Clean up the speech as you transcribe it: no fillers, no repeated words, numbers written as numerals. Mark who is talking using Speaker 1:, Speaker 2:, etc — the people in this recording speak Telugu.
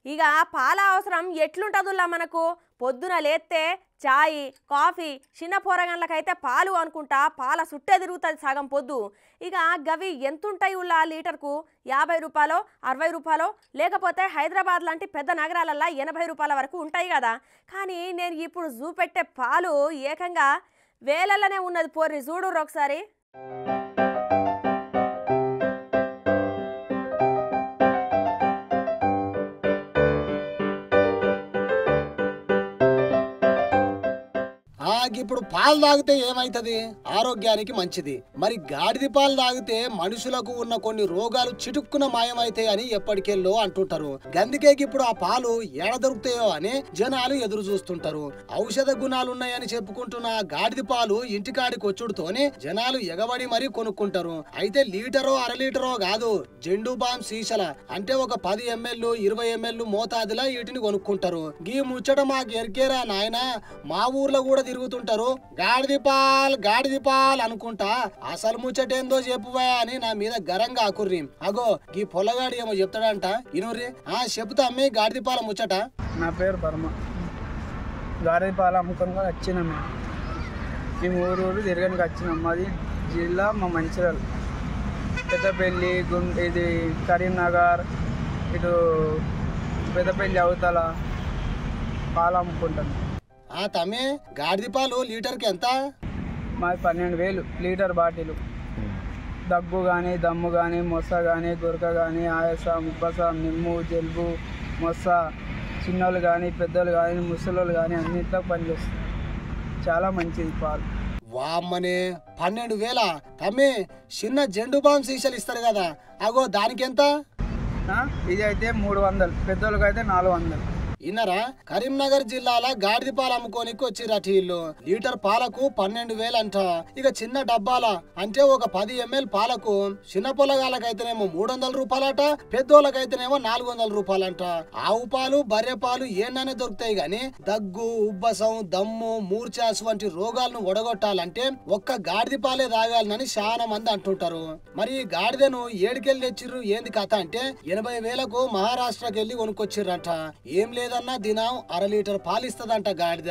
Speaker 1: ఇక పాల అవసరం ఎట్లుంటుందిలా మనకు పొద్దున లేస్తే చాయ్ కాఫీ చిన్న పోరగన్లకైతే పాలు అనుకుంటా పాల సుట్టే తిరుగుతుంది సగం పొద్దు. ఇక గవి ఎంతుంటాయి ఉల్లా లీటర్కు 50 రూపాయలు 60 రూపాయలు లేకపోతే హైదరాబాద్ లాంటి పెద్ద నగరాలల్లో 80 రూపాయల వరకు ఉంటాయి కదా. కానీ నేను ఇప్పుడు చూపెట్టే పాలు ఏకంగా వేలల్లనే ఉన్నది. పోర్రి చూడుర్రు ఒకసారి.
Speaker 2: ఇప్పుడు పాలు తాగితే ఏమైతుంది? ఆరోగ్యానికి మంచిది. మరి గాడిద పాలు తాగితే మనుషులకు ఉన్న కొన్ని రోగాలు చిటుక్కున మాయమైతాయి అని ఎప్పటికెళ్ళో అంటుంటారు. గందుకేకి ఇప్పుడు ఆ పాలు ఎడ దొరుకుతాయో అని జనాలు ఎదురు చూస్తుంటారు. ఔషధ గుణాలున్నాయని చెప్పుకుంటున్న గాడిద పాలు ఇంటికాడికి వచ్చుడుతోనే జనాలు ఎగబడి మరీ కొనుక్కుంటారు. అయితే లీటరో అర లీటరో కాదు, జెండు బామ్ సీసల అంటే ఒక 10 ml 20 ml మోతాదులా వీటిని కొనుక్కుంటారు. గీ ముచ్చట మాకు ఎరికేరా నాయనా, మా ఊర్లో కూడా తిరుగుతుంటారు. గాడిద పాల్ అనుకుంటా అసలు ముచ్చటేందో చెప్పువా అని నా మీద గరంగా ఆకుర్రి. అగో ఈ పొలగాడి ఏమో చెప్తాడంట ఇనుర్రి. చెప్తా అమ్మే గాడిద పాల ముచ్చట.
Speaker 3: నా పేరు బర్మ. గాడిద పాలు అమ్ముకొని వచ్చినాం. మేము ఊరు తిరగడానికి వచ్చినాం. మాది జిల్లా మా మంచిర్యాల, పెద్దపల్లి, ఇది కరీంనగర్, ఇటు పెద్దపల్లి అవతల పాలు అమ్ముకుంటాం.
Speaker 2: తమ్మే గాడిద పాలు లీటర్కి ఎంత?
Speaker 3: మాది 12,000 లీటర్ బాటిల్. దగ్గు కానీ దమ్ము కానీ మొస కానీ గురక కానీ ఆయాసం ఉబ్బసం నిమ్ము జలుబు మొస చిన్నోళ్ళు కానీ పెద్దోళ్ళు కానీ ముసలోళ్ళు కానీ అన్నింటిలో పనిచేస్తుంది. చాలా మంచిది పాలు.
Speaker 2: వామ్మనే 12,000 తమ్మే. చిన్న జెండు బామ్ సీసాలు ఇస్తారు కదా, అగో దానికి ఎంత?
Speaker 3: ఇది అయితే 300, పెద్దోళ్ళకి అయితే 400.
Speaker 2: ఇన్నరా కరీంనగర్ జిల్లాల గాడిద పాలు అమ్ముకోనికి వచ్చిరట వీళ్ళు. లీటర్ పాలకు 12,000 అంట. ఇక చిన్న డబ్బాల అంటే ఒక 10 ml పాలకు చిన్న పొలగాళ్ళకైతేనేమో 300 రూపాయలట, పెద్దోళ్ళకైతేనేమో 400 రూపాయలంట. ఆవు పాలు బర్రె పాలు ఏనానే దొరుకుతాయి గాని దగ్గు ఉబ్బసం దమ్ము మూర్ఛాసు వంటి రోగాలను ఒడగొట్టాలంటే ఒక్క గాడిద పాలే తాగాలని చాలా మంది అంటుంటారు. మరి ఈ గాడిదను ఏడికెళ్ళి తెచ్చిర్రు ఏంది కథ అంటే 80,000కు మహారాష్ట్రకి వెళ్ళి కొనుక్కొచ్చిర్రంట. ఏం లేదు దినం 1/2 లీటర్ పాలిస్తదంట గాడిద.